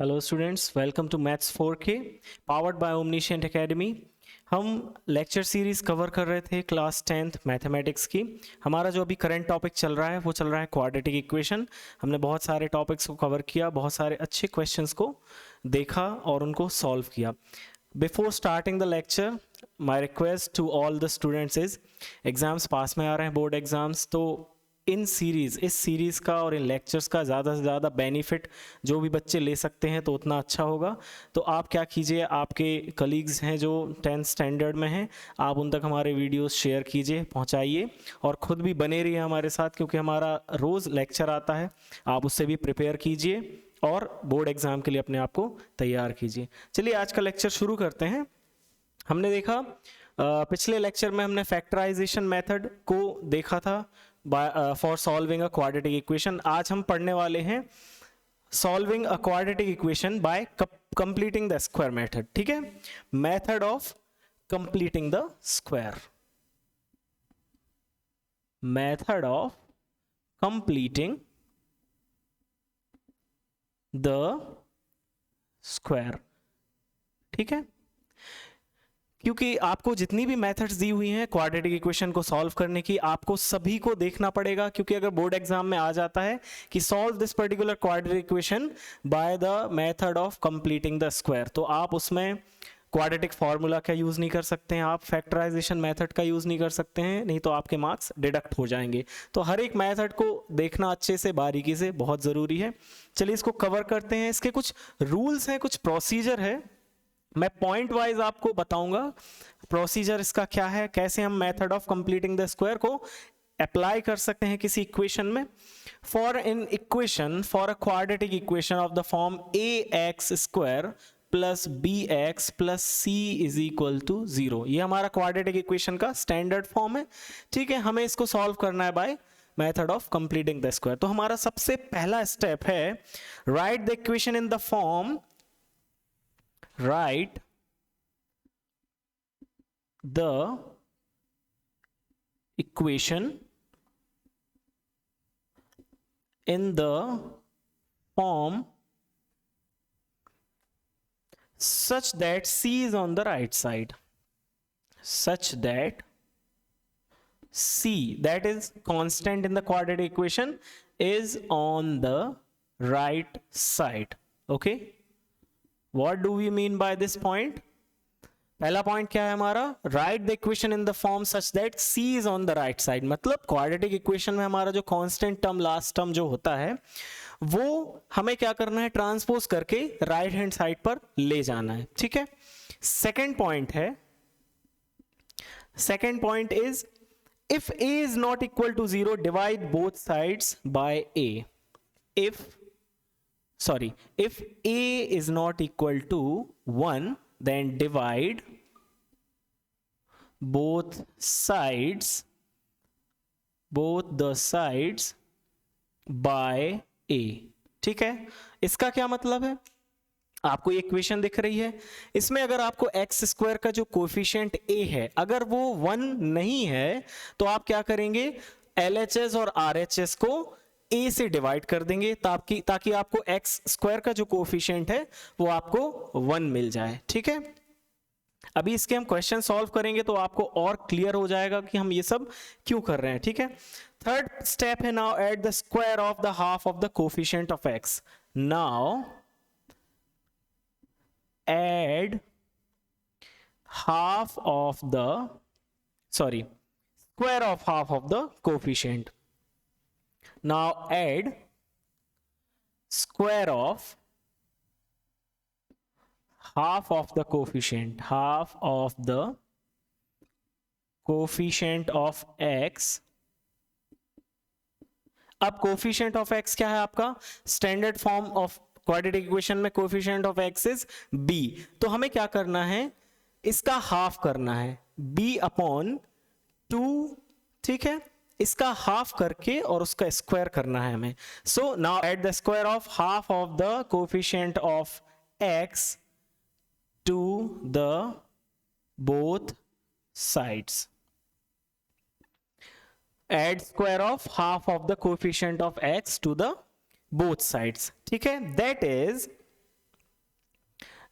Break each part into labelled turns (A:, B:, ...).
A: Hello students, welcome to maths 4K powered by omniscient academy. हम lecture series cover कर रहे थे class 10th mathematics की। हमारा जो अभी करंट टॉपिक चल रहा है वो चल रहा है क्वाड्रेटिक इक्वेशन। हमने बहुत सारे टॉपिक्स को कवर किया, बहुत सारे अच्छे क्वेश्चंस को देखा और उनको सॉल्व किया। Before starting the lecture, my request to all the students is, exams पास में आ रहे हैं, बोर्ड एग्ज़ाम्स, तो इस सीरीज़ का और इन लेक्चर्स का ज़्यादा से ज़्यादा बेनिफिट जो भी बच्चे ले सकते हैं तो उतना अच्छा होगा। तो आप क्या कीजिए, आपके कलीग्स हैं जो 10th स्टैंडर्ड में हैं, आप उन तक हमारे वीडियोस शेयर कीजिए, पहुंचाइए और ख़ुद भी बने रहिए हमारे साथ, क्योंकि हमारा रोज़ लेक्चर आता है। आप उससे भी प्रिपेयर कीजिए और बोर्ड एग्ज़ाम के लिए अपने आप को तैयार कीजिए। चलिए आज का लेक्चर शुरू करते हैं। हमने देखा पिछले लेक्चर में हमने फैक्टराइजेशन मेथड को देखा था for solving a quadratic equation. आज हम पढ़ने वाले हैं solving a quadratic equation by completing the square method. ठीक है, method of completing the square, method of completing the square. ठीक है, क्योंकि आपको जितनी भी मेथड्स दी हुई हैं क्वाड्रेटिक इक्वेशन को सॉल्व करने की, आपको सभी को देखना पड़ेगा। क्योंकि अगर बोर्ड एग्जाम में आ जाता है कि solve this particular quadratic equation by the method of completing the square, तो आप उसमें क्वाड्रेटिक फार्मूला का यूज़ नहीं कर सकते हैं, आप फैक्टराइजेशन मेथड का यूज़ नहीं कर सकते हैं, नहीं तो आपके मार्क्स डिडक्ट हो जाएंगे। तो हर एक मेथड को देखना अच्छे से, बारीकी से, बहुत ज़रूरी है। चलिए इसको कवर करते हैं। इसके कुछ रूल्स हैं, कुछ प्रोसीजर है, मैं पॉइंट वाइज आपको बताऊंगा प्रोसीजर इसका क्या है, कैसे हम method of completing the square को अप्लाई कर सकते हैं किसी इक्वेशन में। For an equation, for a quadratic equation of the form a x square plus b x plus c is equal to 0, ये हमारा क्वाड्रेटिक इक्वेशन का स्टैंडर्ड फॉर्म है। ठीक है, हमें इसको सॉल्व करना है by method of completing the square. तो हमारा सबसे पहला स्टेप है, write the equation in the form, write the equation in the form such that c is on the right side, such that c, that is constant in the quadratic equation, is on the right side. Okay, what do we mean by this point? पहला point क्या है हमारा, write the equation in the form such that c is on the right side. मतलब quadratic equation में हमारा जो constant term, last term जो होता है, वो हमें क्या करना है, ट्रांसपोज करके राइट हैंड साइड पर ले जाना है। ठीक है, सेकेंड पॉइंट है, second point is if a is not equal to 0, divide both sides by a. If a is not equal to 1, then divide both the sides by a. ठीक है, इसका क्या मतलब है, आपको ये इक्वेशन दिख रही है, इसमें अगर आपको एक्स स्क्वायर का जो कोफिशिएंट a है, अगर वो 1 नहीं है, तो आप क्या करेंगे, LHS और RHS को a से डिवाइड कर देंगे, ताकि आपको एक्स स्क्वायर का जो कोफिशिएंट है वो आपको 1 मिल जाए। ठीक है, अभी इसके हम क्वेश्चन सॉल्व करेंगे तो आपको और क्लियर हो जाएगा कि हम ये सब क्यों कर रहे हैं। ठीक है, थर्ड स्टेप है, now add the square of the half of the coefficient of x. Now add half of the square of half of the coefficient. Now add square of half of the coefficient, half of the coefficient of x. अब coefficient of x क्या है आपका, standard form of quadratic equation में coefficient of x is b, तो हमें क्या करना है, इसका हाफ करना है, b अपॉन 2। ठीक है, इसका हाफ करके और उसका स्क्वायर करना है हमें। So now add the square of half of the coefficient of x to the both sides, add square of half of the coefficient of x to the both sides. ठीक है, that is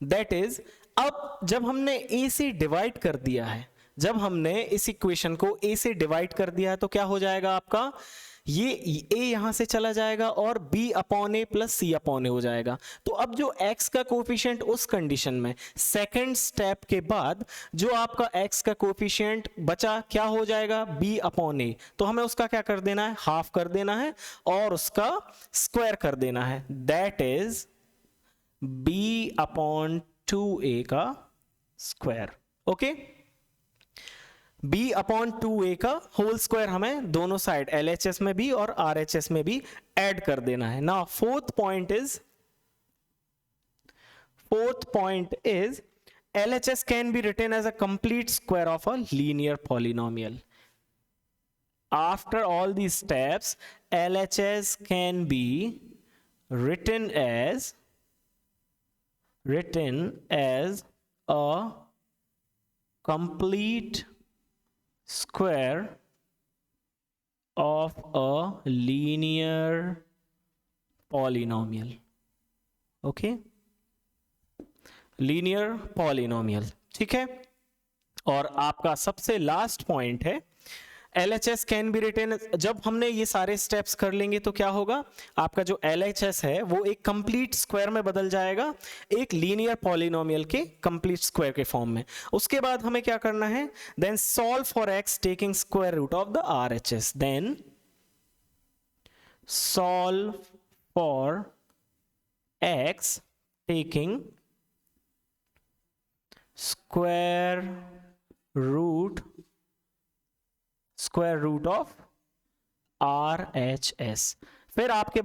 A: that is, अब जब हमने a से divide कर दिया है, जब हमने इस इक्वेशन को a से डिवाइड कर दिया है तो क्या हो जाएगा आपका, ये a यहां से चला जाएगा और b upon a plus c upon a हो जाएगा। तो अब जो x का कोफिशिएंट उस कंडीशन में सेकंड स्टेप के बाद जो आपका x का कोफिशिएंट बचा क्या हो जाएगा, b अपॉन a। तो हमें उसका क्या कर देना है, हाफ कर देना है और उसका स्क्वायर कर देना है। That is b upon 2a का square. Okay, b upon 2a का होल स्क्वायर हमें दोनों साइड LHS में भी और RHS में भी ऐड कर देना है। Now fourth point is LHS can be written as a complete square of a linear polynomial. After all the steps LHS can be written as a complete square of a linear polynomial. Okay, linear polynomial, ठीक है। और आपका सबसे last point है LHS can be written. जब हमने ये सारे स्टेप्स कर लेंगे तो क्या होगा, आपका जो LHS है वो एक कंप्लीट स्क्वायर में बदल जाएगा, एक लीनियर पॉलिनोमियल के कंप्लीट स्क्वायर के फॉर्म में। उसके बाद हमें क्या करना है, then solve for x taking square root of the RHS। Then solve for x taking square root of RHS। फिर आपके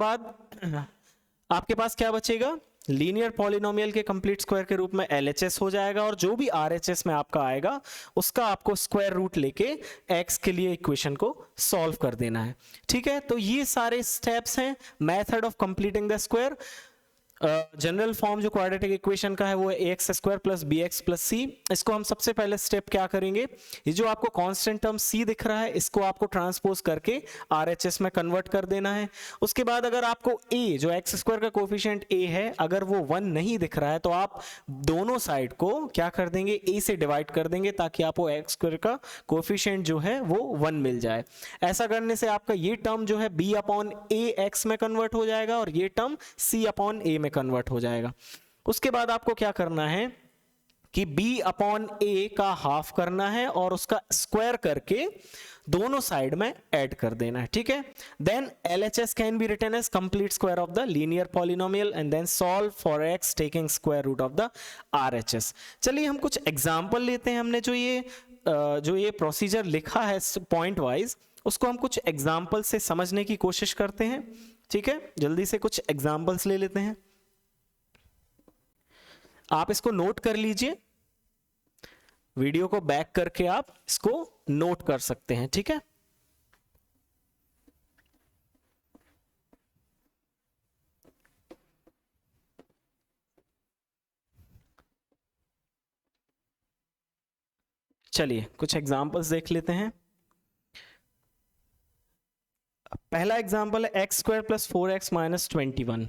A: पास क्या बचेगा, लीनियर पॉलिनोमियल के कंप्लीट स्क्वायर के रूप में LHS हो जाएगा और जो भी RHS में आपका आएगा उसका आपको स्क्वायर रूट लेके x के लिए इक्वेशन को सॉल्व कर देना है। ठीक है, तो ये सारे स्टेप्स हैं method of completing the square. General form जो क्वाड्रेटिक इक्वेशन का है वो है ax square plus bx plus c। इसको हम सबसे पहले स्टेप क्या करेंगे, ये जो आपको कांस्टेंट टर्म c दिख रहा है इसको आपको ट्रांसपोज करके RHS में कन्वर्ट कर देना है। उसके बाद अगर आपको a जो x स्क्वायर का कोफिशिएंट a है अगर वो 1 नहीं दिख रहा है तो आप दोनों साइड को क्या कर देंगे, a से डिवाइड कर देंगे ताकि आपको x स्क्वायर का कोफिशिएंट जो है वो 1 मिल जाए। ऐसा करने से आपका ये टर्म जो है b अपॉन a x में कन्वर्ट हो जाएगा और ये टर्म c अपॉन a में कन्वर्ट हो जाएगा। उसके बाद आपको क्या करना है कि b अपॉन a का हाफ करना है और उसका स्क्वायर करके दोनों साइड में ऐड कर देना है। ठीक है, then LHS can be written as complete square of the linear polynomial and then solve for x taking square root of the RHS। चलिए हम कुछ एग्जांपल लेते हैं। हमने जो ये प्रोसीजर लिखा है पॉइंट वाइज उसको हम कुछ एग्जांपल से समझने की कोशिश करते हैं। ठीक है, जल्दी से कुछ एग्जांपल्स ले लेते हैं। आप इसको नोट कर लीजिए, वीडियो को बैक करके आप इसको नोट कर सकते हैं। ठीक है, चलिए कुछ एग्जांपल्स देख लेते हैं। पहला एग्जांपल है x square plus 4x minus 21।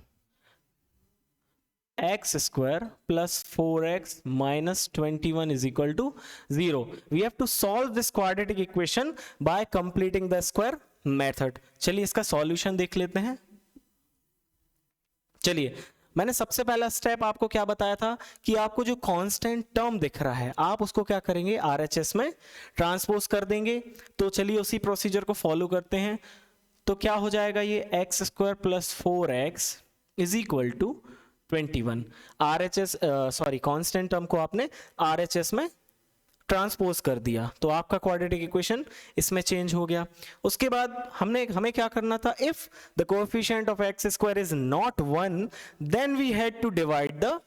A: x square plus 4x minus 21 is equal to 0. We have to solve this quadratic equation by completing the square method. चलिए इसका सॉल्यूशन देख लेते हैं। चलिए, मैंने सबसे पहला स्टेप आपको क्या बताया था कि आपको जो कांस्टेंट टर्म दिख रहा है आप उसको क्या करेंगे, RHS में ट्रांसपोज कर देंगे। तो चलिए उसी प्रोसीजर को फॉलो करते हैं। तो क्या हो जाएगा, ये x square plus 4x is equal to 21। RHS constant term को आपने RHS में ट्रांसपोज कर दिया तो आपका क्वाड्रेटिक इक्वेशन इसमें चेंज हो गया। उसके बाद हमें क्या करना था, if the coefficient of x square is not 1 then we had to divide the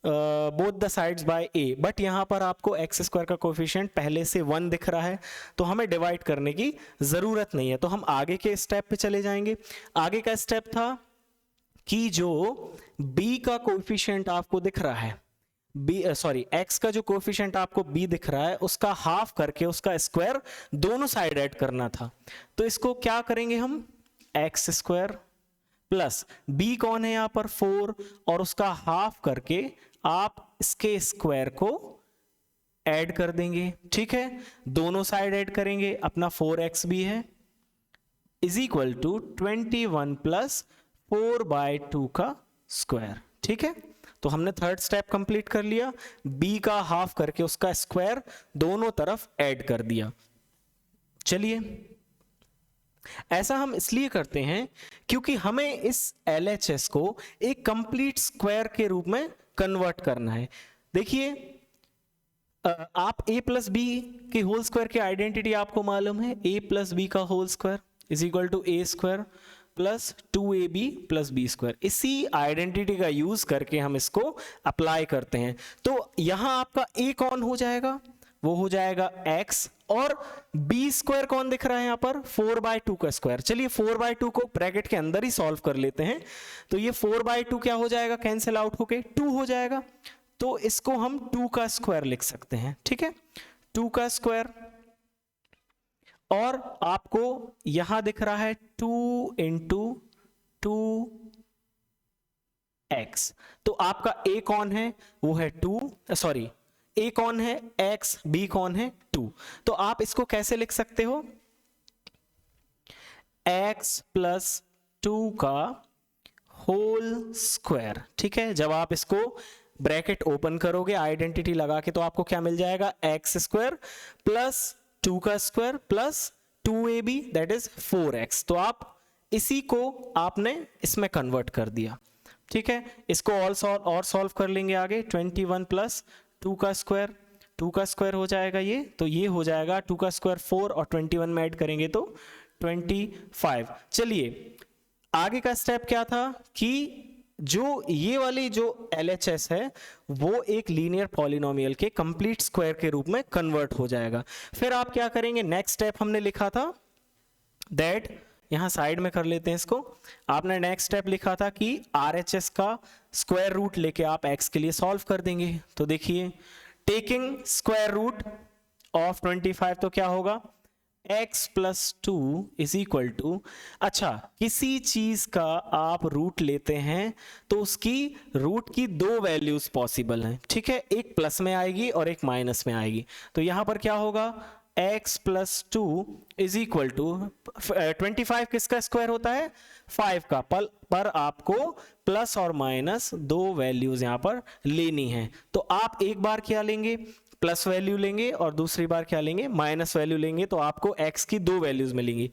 A: both the sides by a। But यहाँ पर आपको x स्क्वायर का कोएफिशिएंट पहले से 1 दिख रहा है तो हमें डिवाइड करने की जरूरत नहीं है। तो हम आगे के स्टेप पे चले जाएंगे। आगे का स्टेप था कि जो b का कोएफिशिएंट आपको दिख रहा है, x का जो कोएफिशिएंट आपको b दिख रहा है उसका हाफ करके उसका स्क्वायर दोनों साइड ऐड करना था। तो इसको क्या करेंगे हम, x स्क्वायर प्लस b कौन है यहाँ पर 4 और उसका हाफ करके आप इसके स्क्वायर को ऐड कर देंगे, ठीक है, दोनों साइड ऐड करेंगे, अपना 4x भी है इज इक्वल टू 21 प्लस 4/2 का स्क्वायर, ठीक है। तो हमने थर्ड स्टेप कंप्लीट कर लिया, b का हाफ करके उसका स्क्वायर दोनों तरफ ऐड कर दिया। चलिए, ऐसा हम इसलिए करते हैं क्योंकि हमें इस LHS को एक कंप्लीट स्क्वायर के रूप में कन्वर्ट करना है। देखिए, आप a प्लस बी के होल स्क्वायर की आइडेंटिटी आपको मालूम है, a प्लस बी का whole square is equal to a square plus 2ab plus b square. इसी आइडेंटिटी का यूज करके हम इसको अप्लाई करते हैं। तो यहां आपका a कौन हो जाएगा, वो हो जाएगा x, और b स्क्वायर कौन दिख रहा है यहां पर, 4/2 का स्क्वायर। चलिए 4/2 को ब्रैकेट के अंदर ही सॉल्व कर लेते हैं। तो ये 4/2 क्या हो जाएगा, कैंसिल आउट होके 2 हो जाएगा। तो इसको हम 2 का स्क्वायर लिख सकते हैं, ठीक है, 2 का स्क्वायर। और आपको यहां दिख रहा है 2 इंटू 2x। तो आपका a कौन है, वो है 2, सॉरी a कौन है x, b कौन है 2। तो आप इसको कैसे लिख सकते हो, x प्लस 2 का होल स्क्वायर, ठीक है। जब आप इसको ब्रैकेट ओपन करोगे आइडेंटिटी लगा के, तो आपको क्या मिल जाएगा, x स्क्वायर प्लस 2 का square plus 2ab that is 4x। तो आप इसी को आपने इसमें कन्वर्ट कर दिया, ठीक है। इसको और सॉल्व कर लेंगे आगे, 21 प्लस 2 का स्क्वायर, 2 का स्क्वायर हो जाएगा ये, तो ये हो जाएगा 2 का स्क्वायर 4 और 21 में ऐड करेंगे तो 25। चलिए, आगे का स्टेप क्या था कि जो ये वाली जो LHS है वो एक लीनियर पॉलिनोमियल के कंप्लीट स्क्वायर के रूप में कन्वर्ट हो जाएगा। फिर आप क्या करेंगे, नेक्स्ट स्टेप हमने लिखा था दैट, यहां साइड में कर लेते हैं इसको, आपने नेक्स्ट स्टेप लिखा था कि RHS का स्क्वायर रूट लेके आप x के लिए सॉल्व कर देंगे। तो देखिए, टेकिंग स्क्वायर रूट ऑफ 25, तो क्या होगा, x plus 2 is equal to, अच्छा किसी चीज का आप रूट लेते हैं तो उसकी रूट की 2 वैल्यूज पॉसिबल हैं, ठीक है, एक प्लस में आएगी और एक माइनस में आएगी। तो यहां पर क्या होगा, x plus 2 is equal to 25 किसका स्क्वायर होता है, 5 का, पर आपको प्लस और माइनस 2 वैल्यूज यहां पर लेनी है। तो आप एक बार क्या लेंगे, प्लस वैल्यू लेंगे, और दूसरी बार क्या लेंगे, माइनस वैल्यू लेंगे। तो आपको x की 2 वैल्यूज मिलेंगी।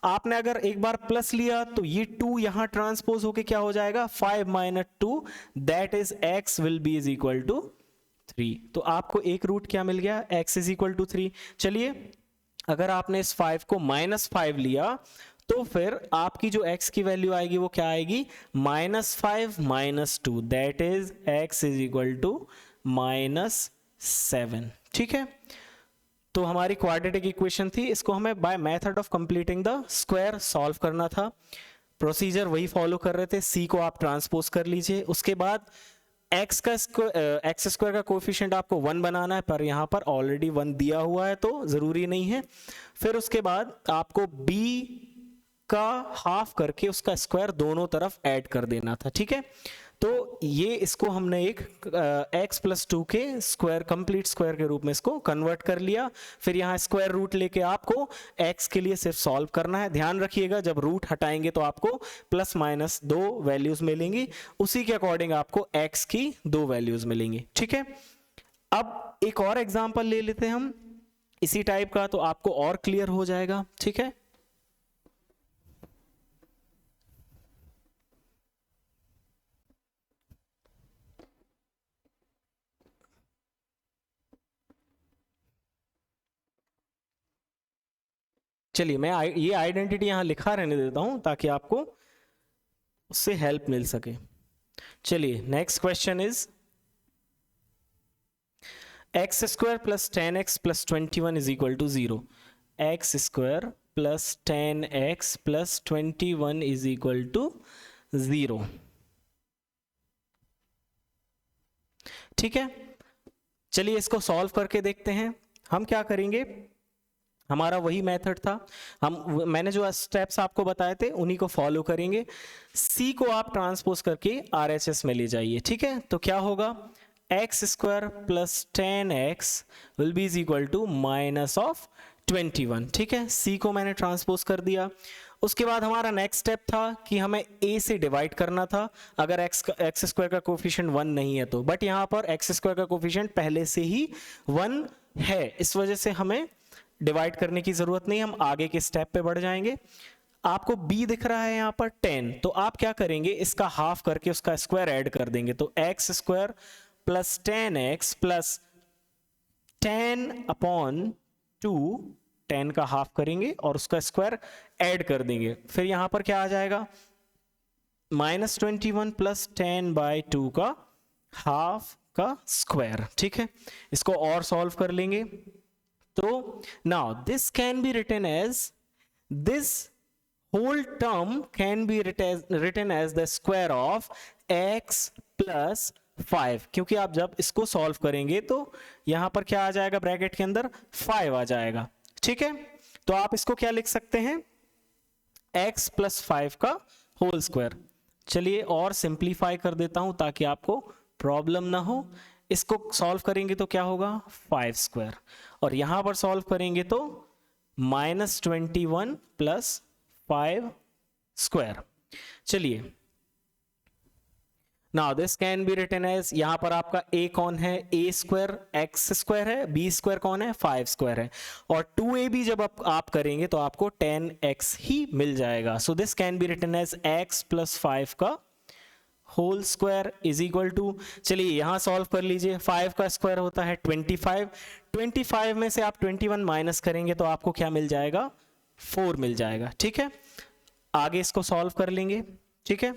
A: आपने अगर एक बार प्लस लिया तो ये 2 यहां ट्रांसपोज होके क्या हो जाएगा, 5 minus 2 that is x will be is equal to 3। तो आपको एक रूट क्या मिल गया, x इज इक्वल टू 3। चलिए, अगर आपने इस 5 को -5 लिया तो फिर आपकी जो x की वैल्यू आएगी वो क्या आएगी, -5 minus 2 that is x is equal to -7, ठीक है। तो हमारी क्वाड्रेटिक इक्वेशन थी, इसको हमें bye method of completing the square solve करना था। प्रोसीजर वही फॉलो कर रहे थे, c को आप ट्रांसपोज कर लीजिए, उसके बाद x स्क्वायर का कोएफिशिएंट आपको 1 बनाना है, पर यहाँ पर ऑलरेडी 1 दिया हुआ है तो जरूरी नहीं है। फिर उसके बाद आपको b का हाफ करके उसका स्क्वायर दोनों तरफ ऐड कर देना था, ठीक है। तो ये इसको हमने एक x प्लस 2 के स्क्वायर, कंप्लीट स्क्वायर के रूप में इसको कन्वर्ट कर लिया। फिर यहाँ स्क्वायर रूट लेके आपको x के लिए सिर्फ सॉल्व करना है। ध्यान रखिएगा, जब रूट हटाएंगे तो आपको प्लस माइनस 2 वैल्यूज मिलेंगी, उसी के अकॉर्डिंग आपको x की 2 वैल्यूज मिलेंगी, ठीक है। अब एक और एग्जाम्पल ले लेते हैं हम इसी टाइप का, तो आपको और क्लियर हो जाएगा, ठीक है। चलिए, मैं ये आइडेंटिटी यहां लिखा रहने देता हूं ताकि आपको उससे हेल्प मिल सके। चलिए, next question is x square plus 10x plus 21 is equal to 0। X square plus 10x plus 21 is equal to 0, ठीक है। चलिए, इसको सॉल्व करके देखते हैं। हम क्या करेंगे, हमारा वही मेथड था, मैंने जो स्टेप्स आपको बताए थे उन्हीं को फॉलो करेंगे। c को आप ट्रांसपोज करके RHS में ले जाइए, ठीक है। तो क्या होगा, x square plus 10x will be is equal to minus of 21। ठीक है, c को मैंने ट्रांसपोज कर दिया। उसके बाद हमारा नेक्स्ट स्टेप था कि हमें a से डिवाइड करना था अगर एक्स स्क्वायर का कोफिशिएंट 1 नहीं है तो, बट यहाँ पर एक्स स्क्वायर का कोफिशिएंट पहले से ही 1 है, इस वजह से हमें डिवाइड करने की जरूरत नहीं, हम आगे के स्टेप पे बढ़ जाएंगे। आपको b दिख रहा है यहाँ पर 10, तो आप क्या करेंगे, इसका हाफ करके उसका स्क्वायर ऐड कर देंगे, तो x square plus 10x plus 10 upon 2, 10 का हाफ करेंगे और उसका स्क्वायर ऐड कर देंगे। फिर यहां पर क्या आ जाएगा, माइनस 21 प्लस 10/2 का हाफ का स्क्वायर। ठीक है, इसको और सॉल्व कर लेंगे तो now this can be written as, this whole term can be written as the square of x plus 5, क्योंकि आप जब इसको सॉल्व करेंगे तो यहां पर क्या आ जाएगा, ब्रैकेट के अंदर 5 आ जाएगा। ठीक है, तो आप इसको क्या लिख सकते हैं, x प्लस 5 का होल स्क्वायर। चलिए और सिंप्लीफाई कर देता हूं ताकि आपको प्रॉब्लम ना हो। इसको सॉल्व करेंगे तो क्या होगा, 5 स्क्वायर, और यहां पर सॉल्व करेंगे तो माइनस 21 प्लस 5 स्क्वायर। चलिए now this can be written as, यहां पर आपका a कौन है, a स्क्वायर x स्क्वायर है, b स्क्वायर कौन है, 5 स्क्वायर है, और 2ab जब आप करेंगे तो आपको 10x ही मिल जाएगा। So this can be written as x plus 5 का whole square is equal to, चलिए यहां सॉल्व कर लीजिए, 5 का स्क्वायर होता है 25, 25 में से आप 21 माइनस करेंगे तो आपको क्या मिल जाएगा, 4 मिल जाएगा। ठीक है, आगे इसको सॉल्व कर लेंगे। ठीक है,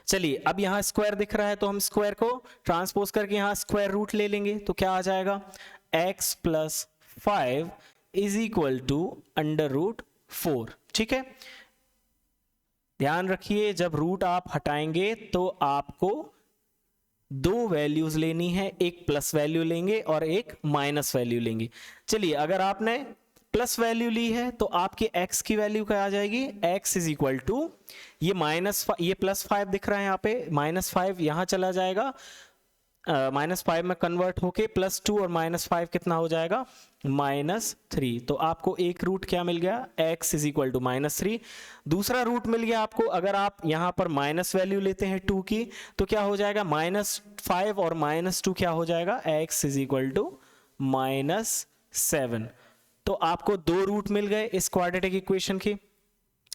A: चलिए अब यहां स्क्वायर दिख रहा है तो हम स्क्वायर को ट्रांसपोज करके यहां स्क्वायर रूट ले लेंगे, तो क्या आ जाएगा, x plus 5 is equal to under root 4। ठीक है, ध्यान रखिए जब रूट आप हटाएंगे तो आपको दो वैल्यूज लेनी है, एक प्लस वैल्यू लेंगे और एक माइनस वैल्यू लेंगे। चलिए अगर आपने प्लस वैल्यू ली है तो आपकी x की वैल्यू क्या आ जाएगी, x इज इक्वल टू, ये ये प्लस 5 दिख रहा है यहाँ पे, माइनस 5 यहाँ चला जाएगा, माइनस 5 में कन्वर्ट होके प्लस 2 और माइनस 5 कितना हो जाएगा, -3। तो आपको एक रूट क्या मिल गया, x इज इक्वल टू -3। दूसरा रूट मिल गया आपको, अगर आप यहाँ पर माइनस वैल्यू लेते हैं 2 की तो क्या हो जाएगा, -5 और -2 क्या हो जाएगा, x इज इक्वल टू -7। तो आपको दो रूट मिल गए इस क्वाड्रेटिक इक्वेशन की।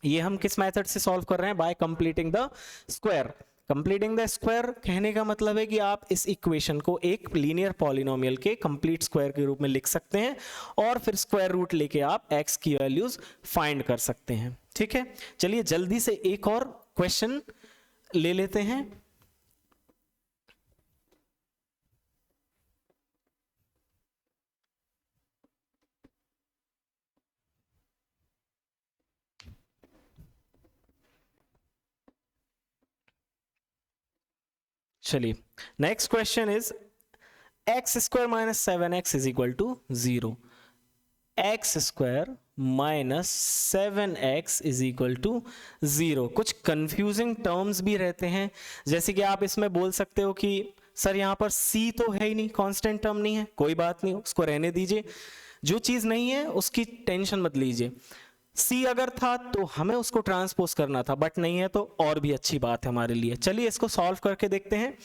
A: ये हम किस मेथड से सॉल्व कर रहे हैं, bye completing the square. Completing the square कहने का मतलब है कि आप इस इक्वेशन को एक लीनियर पॉलिनोमियल के कंप्लीट स्क्वायर के रूप में लिख सकते हैं और फिर स्क्वायर रूट लेके आप x की वैल्यूज फाइंड कर सकते हैं। ठीक है, चलिए जल्दी से एक और क्वेश्चन ले लेते हैं। चलिए next question is x square minus 7x is equal to 0। X square minus 7x is equal to 0। कुछ कंफ्यूजिंग टर्म्स भी रहते हैं, जैसे कि आप इसमें बोल सकते हो कि सर यहाँ पर c तो है ही नहीं, कांस्टेंट टर्म नहीं है, कोई बात नहीं, उसको रहने दीजिए, जो चीज नहीं है उसकी टेंशन मत लीजिए। c अगर था तो हमें उसको ट्रांसपोज करना था, बट नहीं है तो और भी अच्छी बात है हमारे लिए। चलिए इसको सॉल्व करके देखते हैं।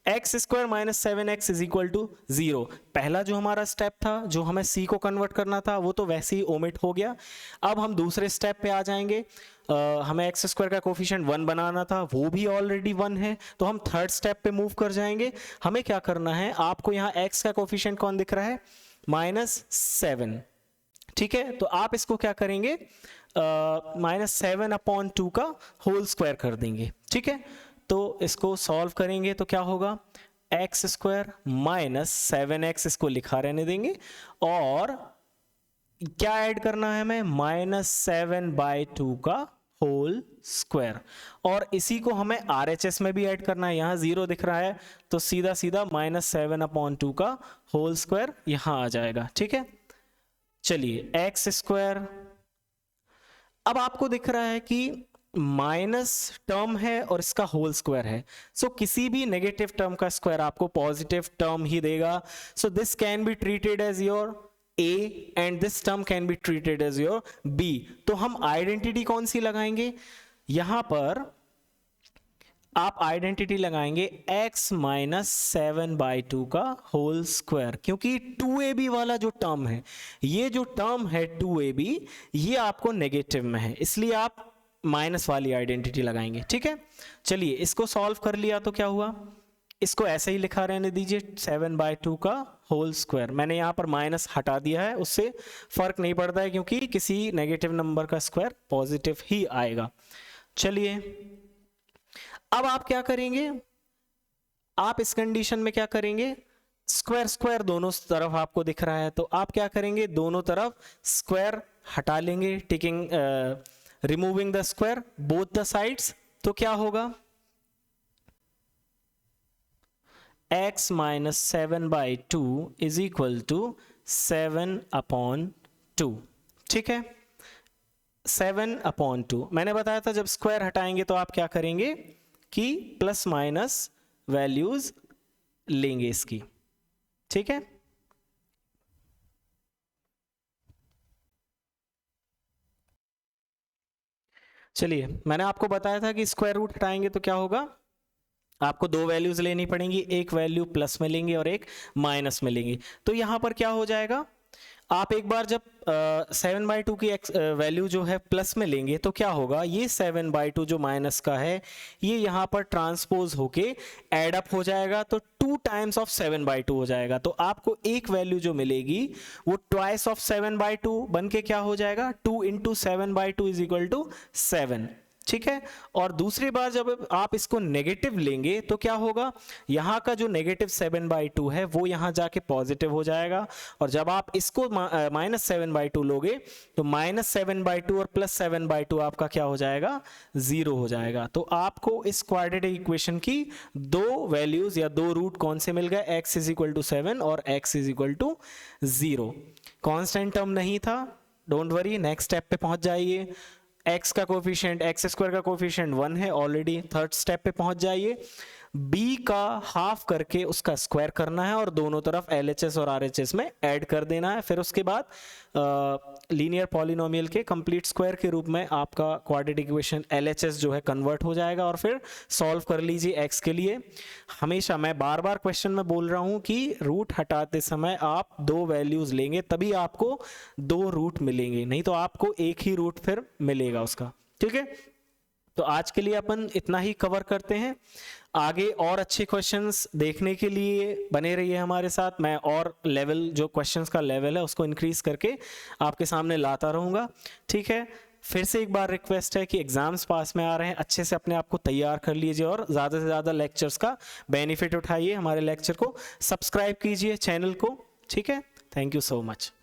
A: X square minus 7x is equal to 0, पहला जो हमारा स्टेप था जो हमें c को कन्वर्ट करना था वो तो वैसे ही ओमिट हो गया। अब हम दूसरे स्टेप पे आ जाएंगे, हमें एक्स स्क्वायर का कोफिशिएंट 1 बनाना था, वो भी ऑलरेडी 1 है, तो हम थर्ड स्टेप पे मूव कर जाएंगे। हमें क्या करना है, आपको यहाँ x का कोफिशिएंट कौन दिख रहा है, -7। ठीक है, तो आप इसको क्या करेंगे, -7/2 का होल स्क्वायर कर देंगे। ठीक है, तो इसको सॉल्व करेंगे तो क्या होगा, एक्स स्क्वायर माइनस 7x, इसको लिखा रहने देंगे, और क्या ऐड करना है हमें, -7/2 का होल स्क्वायर, और इसी को हमें RHS में भी ऐड करना है। यहाँ 0 दिख रहा है तो सीधा सीधा -7/2 का होल स्क्वायर यहाँ आ जाएगा। ठीक है, चलिए एक्स स्क्वायर, अब आपको दिख रहा है कि माइनस टर्म है और इसका होल स्क्वायर है, सो किसी भी नेगेटिव टर्म का स्क्वायर आपको पॉजिटिव टर्म ही देगा. So this can be treated as your A and this term can be treated as your B. तो हम आइडेंटिटी कौन सी लगाएंगे, यहां पर आप आइडेंटिटी लगाएंगे x माइनस 7/2 का होल स्क्वायर, क्योंकि 2ab वाला जो टर्म है, ये जो टर्म है 2ab, ये आपको नेगेटिव में है, इसलिए आप माइनस वाली आइडेंटिटी लगाएंगे. ठीक है, चलिए इसको सॉल्व कर लिया तो क्या हुआ, इसको ऐसे ही लिखा रहने दीजिए 7/2 का होल स्क्वायर. मैंने यहाँ पर माइनस हटा दिया है, उससे फर्क नहीं पड़ता है क्योंकि किसी नेगेटिव नंबर का स्क्वायर पॉजिटिव ही आएगा. चलिए अब आप क्या करेंगे, आप इस कंडीशन में क्या करेंगे, स्क्वायर स्क्वायर दोनों तरफ आपको दिख रहा है, तो आप क्या करेंगे, दोनों तरफ स्क्वायर हटा लेंगे, taking removing the square both the sides. तो क्या होगा, x minus 7/2 is equal to 7/2. ठीक है, 7/2. मैंने बताया था जब स्क्वायर हटाएंगे तो आप क्या करेंगे कि प्लस माइनस वैल्यूज लेंगे इसकी. ठीक है, चलिए मैंने आपको बताया था कि स्क्वायर रूट हटाएंगे तो क्या होगा, आपको दो वैल्यूज लेनी पड़ेंगी, एक वैल्यू प्लस में लेंगे और एक माइनस में लेंगे. तो यहां पर क्या हो जाएगा, आप एक बार जब 7/2 की वैल्यू जो है प्लस में लेंगे तो क्या होगा, ये 7/2 जो माइनस का है ये यहाँ पर ट्रांसपोज होके एड अप हो जाएगा, तो 2 टाइम्स ऑफ 7/2 हो जाएगा. तो आपको एक वैल्यू जो मिलेगी वो ट्वाइस ऑफ 7/2 बन के क्या हो जाएगा, 2 इंटू 7/2 इज इक्वल टू 7. ठीक है, और दूसरी बार जब आप इसको नेगेटिव लेंगे तो क्या होगा, यहाँ का जो नेगेटिव 7/2 है वो यहाँ जाके पॉजिटिव हो जाएगा, और जब आप इसको माइनस 7/2 लोगे तो माइनस 7/2 और प्लस 7/2 आपका क्या हो जाएगा, 0 हो जाएगा. तो आपको इस क्वाड्रेटिक इक्वेशन की दो वैल्यूज या दो रूट कौन से मिल गए, x इज इक्वल टू 7 और x is equal to 0. Constant term नहीं था, डोंट वरी, नेक्स्ट स्टेप पे पहुंच जाइए. x का कोफिशिएंट, x स्क्वायर का कोफिशिएंट 1 है ऑलरेडी, थर्ड स्टेप पे पहुंच जाइए. b का हाफ करके उसका स्क्वायर करना है और दोनों तरफ LHS और RHS में ऐड कर देना है. फिर उसके बाद लीनियर पॉलिनोमियल के कंप्लीट स्क्वायर के रूप में आपका क्वाड्रेटिक इक्वेशन LHS जो है कन्वर्ट हो जाएगा, और फिर सॉल्व कर लीजिए x के लिए. हमेशा मैं बार बार क्वेश्चन में बोल रहा हूं कि रूट हटाते समय आप दो वैल्यूज लेंगे तभी आपको दो रूट मिलेंगे, नहीं तो आपको एक ही रूट फिर मिलेगा उसका. ठीक है, तो आज के लिए अपन इतना ही कवर करते हैं. आगे और अच्छे क्वेश्चंस देखने के लिए बने रहिए हमारे साथ. मैं और लेवल, जो क्वेश्चंस का लेवल है उसको इंक्रीज करके आपके सामने लाता रहूँगा. ठीक है, फिर से एक बार रिक्वेस्ट है कि एग्जाम्स पास में आ रहे हैं, अच्छे से अपने आप को तैयार कर लीजिए और ज़्यादा से ज़्यादा लेक्चर्स का बेनिफिट उठाइए. हमारे लेक्चर को सब्सक्राइब कीजिए चैनल को. ठीक है, थैंक यू सो मच.